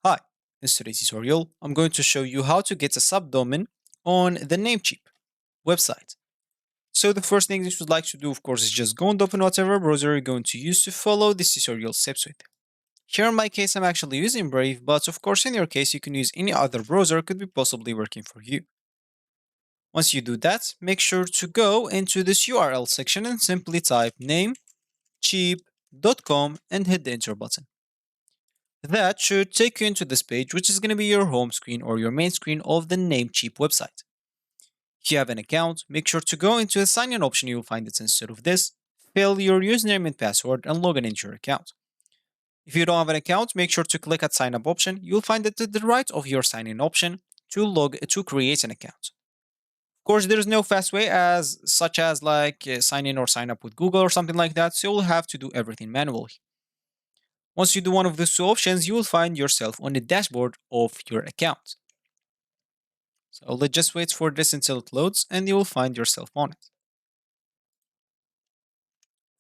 Hi, in today's tutorial, I'm going to show you how to get a subdomain on the Namecheap website. So the first thing that you would like to do, of course, is just go and open whatever browser you're going to use to follow this tutorial steps with. Here in my case, I'm actually using Brave, but of course, in your case, you can use any other browser could be possibly working for you. Once you do that, make sure to go into this URL section and simply type namecheap.com and hit the enter button. That should take you into this page, which is going to be your home screen or your main screen of the Namecheap website. If you have an account, make sure to go into the sign in option, you'll find it instead of this. Fill your username and password and log in into your account. If you don't have an account, make sure to click at sign up option. You'll find it to the right of your sign in option to create an account. Of course, there's no fast way such as sign in or sign up with Google or something like that, so you'll have to do everything manually. Once you do one of these two options, you will find yourself on the dashboard of your account. So let's just wait for this until it loads and you will find yourself on it.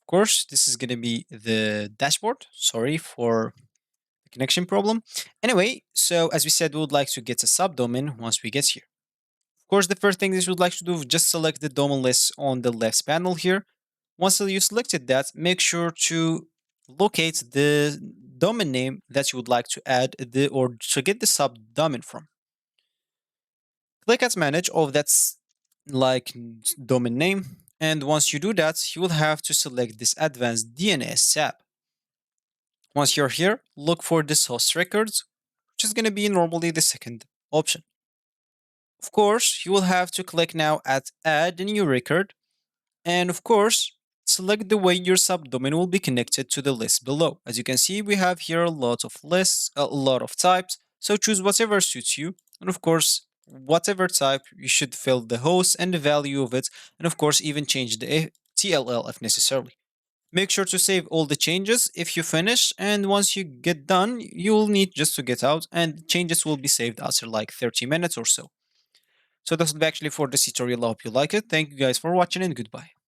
Of course, this is going to be the dashboard. Sorry for the connection problem. Anyway, so as we said, we would like to get a subdomain once we get here. Of course, the first thing that you would like to do is just select the domain list on the left panel here. Once you selected that, make sure to locate the domain name that you would like to add or to get the subdomain from. Click at manage of that's like domain name. And once you do that, you will have to select this advanced DNS tab. Once you're here, look for this host records, which is going to be normally the second option. Of course, you will have to click now at add a new record. And of course, select the way your subdomain will be connected to the list below. As you can see, we have here a lot of lists, a lot of types. So choose whatever suits you. And of course, whatever type, you should fill the host and the value of it. And of course, even change the TLL if necessary. Make sure to save all the changes if you finish. And once you get done, you'll need just to get out and changes will be saved after like 30 minutes or so. So that's actually for this tutorial. I hope you like it. Thank you guys for watching and goodbye.